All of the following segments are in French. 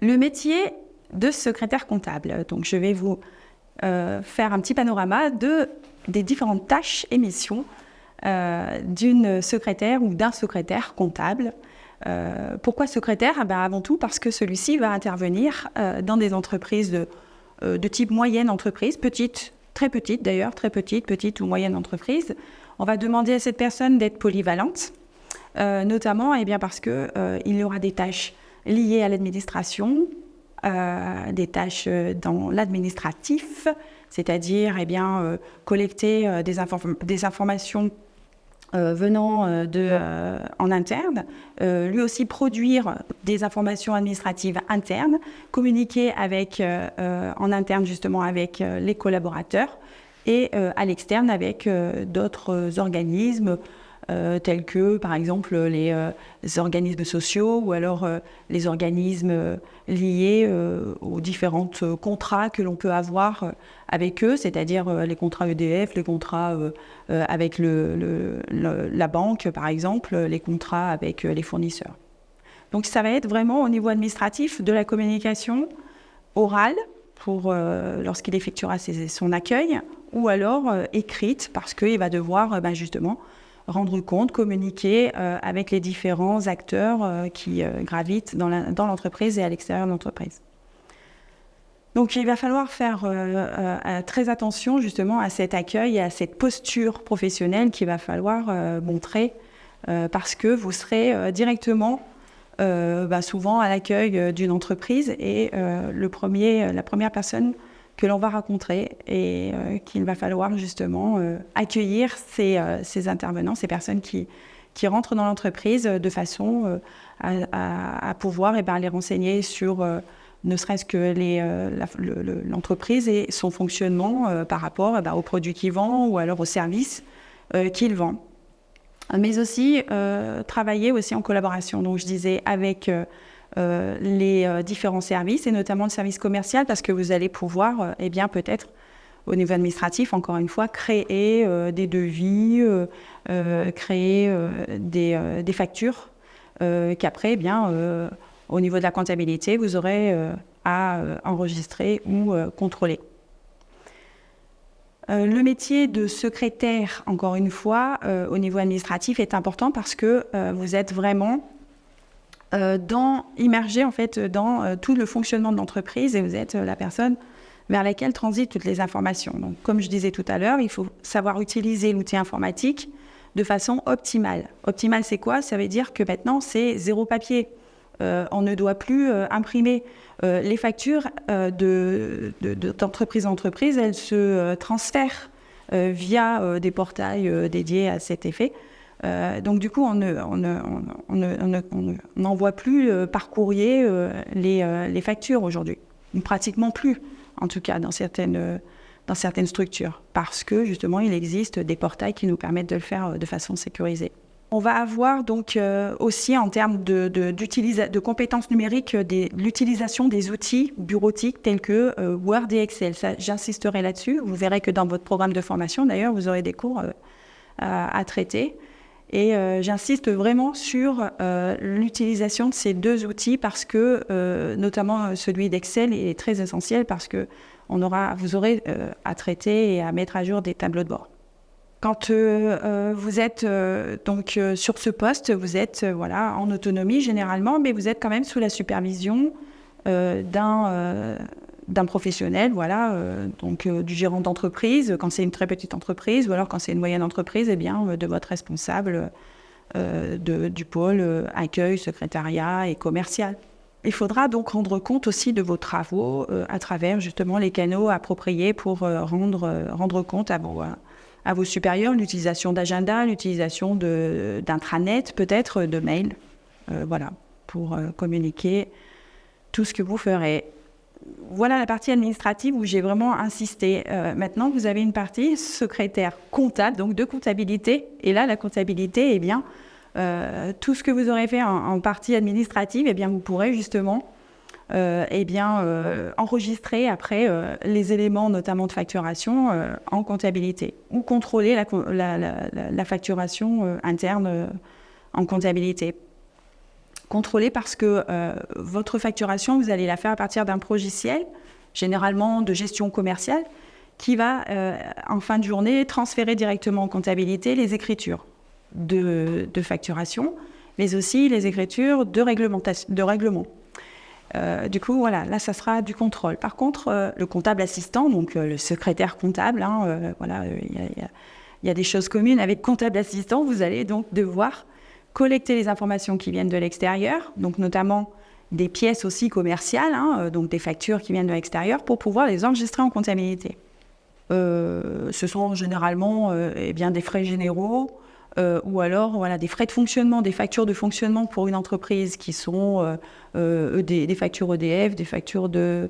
Le métier de secrétaire comptable. Donc, je vais vous faire un petit panorama des différentes tâches et missions d'une secrétaire ou d'un secrétaire comptable. Pourquoi secrétaire ? Avant tout parce que celui-ci va intervenir dans des entreprises de type moyenne entreprise, petite, très petite d'ailleurs, très petite ou moyenne entreprise. On va demander à cette personne d'être polyvalente, notamment parce qu'il y aura des tâches liées à l'administration, des tâches dans l'administratif, c'est-à-dire collecter des informations venant en interne, lui aussi produire des informations administratives internes, communiquer en interne justement avec les collaborateurs et à l'externe avec d'autres organismes tels que par exemple les organismes sociaux ou alors les organismes liés aux différents contrats que l'on peut avoir avec eux, c'est-à-dire les contrats EDF, les contrats avec la banque par exemple, les contrats avec les fournisseurs. Donc ça va être vraiment au niveau administratif de la communication orale pour lorsqu'il effectuera son accueil, ou alors écrite parce qu'il va devoir justement rendre compte, communiquer avec les différents acteurs qui gravitent dans l'entreprise et à l'extérieur de l'entreprise. Donc il va falloir faire très attention justement à cet accueil et à cette posture professionnelle qu'il va falloir montrer parce que vous serez directement souvent à l'accueil d'une entreprise et la première personne que l'on va rencontrer et qu'il va falloir justement accueillir ces intervenants, ces personnes qui rentrent dans l'entreprise de façon à pouvoir les renseigner sur ne serait-ce que l'entreprise et son fonctionnement par rapport aux produits qu'il vend ou alors aux services qu'il vend. Mais aussi travailler aussi en collaboration, donc je disais avec les différents services et notamment le service commercial parce que vous allez pouvoir peut-être au niveau administratif encore une fois créer des devis, créer des factures qu'après au niveau de la comptabilité vous aurez à enregistrer ou contrôler. Le métier de secrétaire, encore une fois, au niveau administratif est important parce que vous êtes vraiment immergé en fait dans tout le fonctionnement de l'entreprise et vous êtes la personne vers laquelle transitent toutes les informations. Donc, comme je disais tout à l'heure, il faut savoir utiliser l'outil informatique de façon optimale. Optimale, c'est quoi ? Ça veut dire que maintenant, c'est zéro papier. On ne doit plus imprimer. Les factures d'entreprise en entreprise, elles se transfèrent via des portails dédiés à cet effet. Donc du coup, on n'envoie plus par courrier les factures aujourd'hui. Pratiquement plus, en tout cas dans certaines structures, parce que justement, il existe des portails qui nous permettent de le faire de façon sécurisée. On va avoir donc aussi en termes de compétences numériques l'utilisation des outils bureautiques tels que Word et Excel. Ça, j'insisterai là-dessus. Vous verrez que dans votre programme de formation, d'ailleurs, vous aurez des cours à traiter. Et j'insiste vraiment sur l'utilisation de ces deux outils parce que, notamment celui d'Excel, est très essentiel parce que vous aurez à traiter et à mettre à jour des tableaux de bord. Quand vous êtes donc sur ce poste, vous êtes en autonomie généralement, mais vous êtes quand même sous la supervision d'un professionnel, donc du gérant d'entreprise, quand c'est une très petite entreprise, ou alors quand c'est une moyenne entreprise, de votre responsable du pôle accueil, secrétariat et commercial. Il faudra donc rendre compte aussi de vos travaux à travers justement les canaux appropriés pour rendre compte à vos supérieurs, l'utilisation d'agenda, l'utilisation d'intranet, peut-être de mail, pour communiquer tout ce que vous ferez. Voilà la partie administrative où j'ai vraiment insisté. Maintenant, vous avez une partie secrétaire comptable, donc de comptabilité. Et là, la comptabilité, tout ce que vous aurez fait en partie administrative, vous pourrez justement enregistrer après les éléments notamment de facturation en comptabilité ou contrôler la facturation interne en comptabilité. Contrôler parce que votre facturation, vous allez la faire à partir d'un logiciel, généralement de gestion commerciale, qui va, en fin de journée, transférer directement en comptabilité les écritures de facturation, mais aussi les écritures de règlement. Du coup, voilà, là, ça sera du contrôle. Par contre, le comptable assistant, donc le secrétaire comptable, il y a des choses communes avec comptable assistant. Vous allez donc devoir collecter les informations qui viennent de l'extérieur, donc notamment des pièces aussi commerciales, donc des factures qui viennent de l'extérieur, pour pouvoir les enregistrer en comptabilité. Ce sont généralement des frais généraux, ou alors des frais de fonctionnement, des factures de fonctionnement pour une entreprise qui sont des factures EDF, des factures de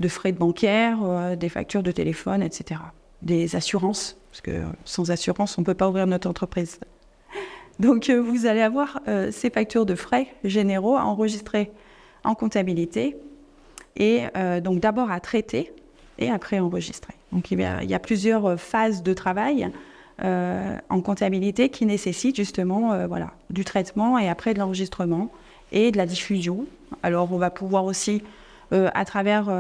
frais de bancaire, des factures de téléphone, etc. Des assurances, parce que sans assurance, on ne peut pas ouvrir notre entreprise. Donc vous allez avoir ces factures de frais généraux à enregistrer en comptabilité et donc d'abord à traiter et après enregistrer. Donc il y a plusieurs phases de travail en comptabilité qui nécessite justement du traitement et après de l'enregistrement et de la diffusion. Alors on va pouvoir aussi à travers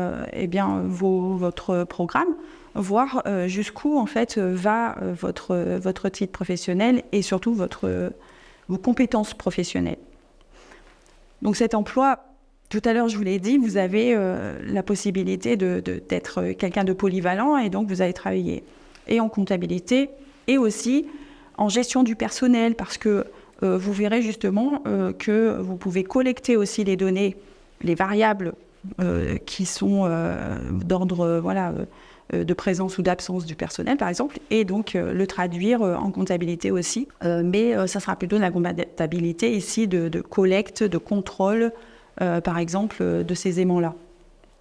votre programme voir jusqu'où en fait va votre titre professionnel et surtout vos compétences professionnelles. Donc cet emploi, tout à l'heure je vous l'ai dit, vous avez la possibilité d'être quelqu'un de polyvalent et donc vous allez travailler et en comptabilité et aussi en gestion du personnel, parce que vous verrez justement que vous pouvez collecter aussi les données, les variables qui sont d'ordre de présence ou d'absence du personnel, par exemple, et donc le traduire en comptabilité aussi. Mais ça sera plutôt de la comptabilité ici de collecte, de contrôle, par exemple, de ces éléments-là,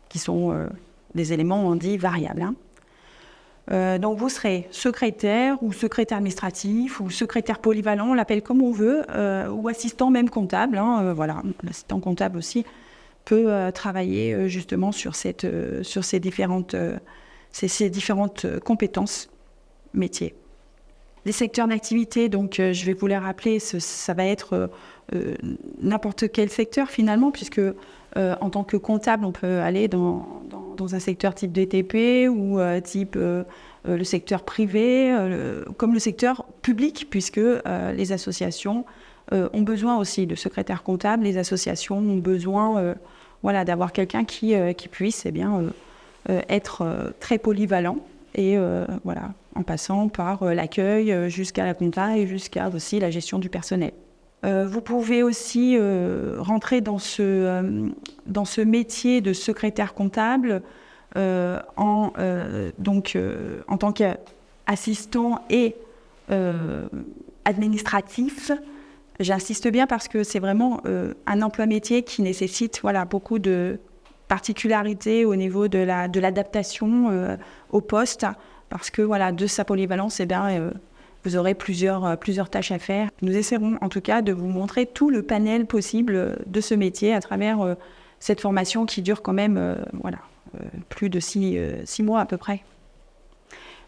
qui sont des éléments, on dit, variables. Donc vous serez secrétaire ou secrétaire administratif ou secrétaire polyvalent, on l'appelle comme on veut, ou assistant même comptable. L'assistant comptable aussi peut travailler justement sur ces différentes compétences métiers. Les secteurs d'activité, donc je vais vous les rappeler, ça va être n'importe quel secteur finalement, puisque en tant que comptable, on peut aller dans un secteur type DTP ou type le secteur privé, comme le secteur public, puisque les associations ont besoin aussi de secrétaires comptables. Les associations ont besoin d'avoir quelqu'un qui puisse être très polyvalent et en passant par l'accueil jusqu'à la compta et jusqu'à aussi la gestion du personnel. Vous pouvez aussi rentrer dans ce métier de secrétaire comptable en tant qu'assistant et administratif. J'insiste bien parce que c'est vraiment un emploi métier qui nécessite beaucoup de particularités au niveau de l'adaptation au poste, parce que de sa polyvalence, vous aurez plusieurs tâches à faire. Nous essaierons en tout cas de vous montrer tout le panel possible de ce métier à travers cette formation qui dure quand même plus de 6 mois à peu près.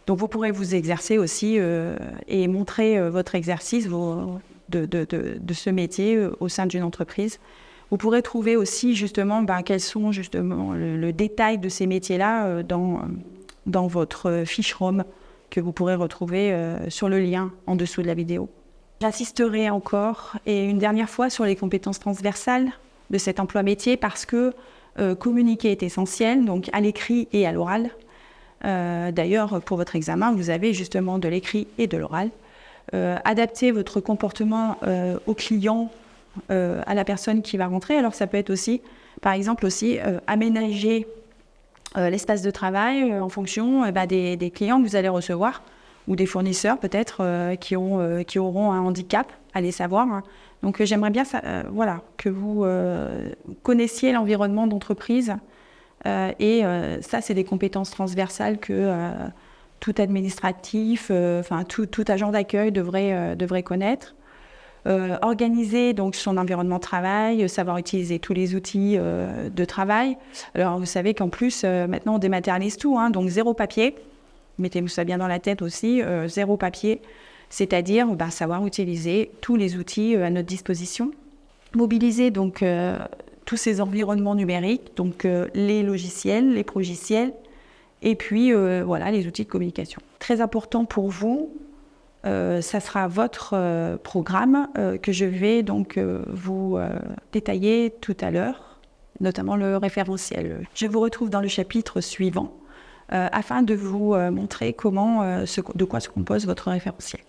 Donc vous pourrez vous exercer aussi et montrer votre exercice de ce métier au sein d'une entreprise. Vous pourrez trouver aussi justement quels sont justement le détail de ces métiers-là dans votre fiche ROM que vous pourrez retrouver sur le lien en dessous de la vidéo. J'insisterai encore et une dernière fois sur les compétences transversales de cet emploi métier parce que communiquer est essentiel, donc à l'écrit et à l'oral. D'ailleurs, pour votre examen, vous avez justement de l'écrit et de l'oral. Adapter votre comportement au client, à la personne qui va rentrer. Alors ça peut être aussi, par exemple, aménager l'espace de travail en fonction des clients que vous allez recevoir ou des fournisseurs peut-être qui auront un handicap, allez savoir. Donc j'aimerais bien que vous connaissiez l'environnement d'entreprise et ça c'est des compétences transversales que tout administratif, tout agent d'accueil devrait connaître. Organiser donc son environnement de travail, savoir utiliser tous les outils de travail. Alors vous savez qu'en plus maintenant on dématérialise tout, donc 0 papier. Mettez-vous ça bien dans la tête aussi, 0 papier, c'est-à-dire savoir utiliser tous les outils à notre disposition. mobiliser donc tous ces environnements numériques, donc les logiciels, les progiciels, et puis voilà, les outils de communication. Très important pour vous, ça sera votre programme que je vais donc vous détailler tout à l'heure, notamment le référentiel. Je vous retrouve dans le chapitre suivant afin de vous montrer de quoi se compose votre référentiel.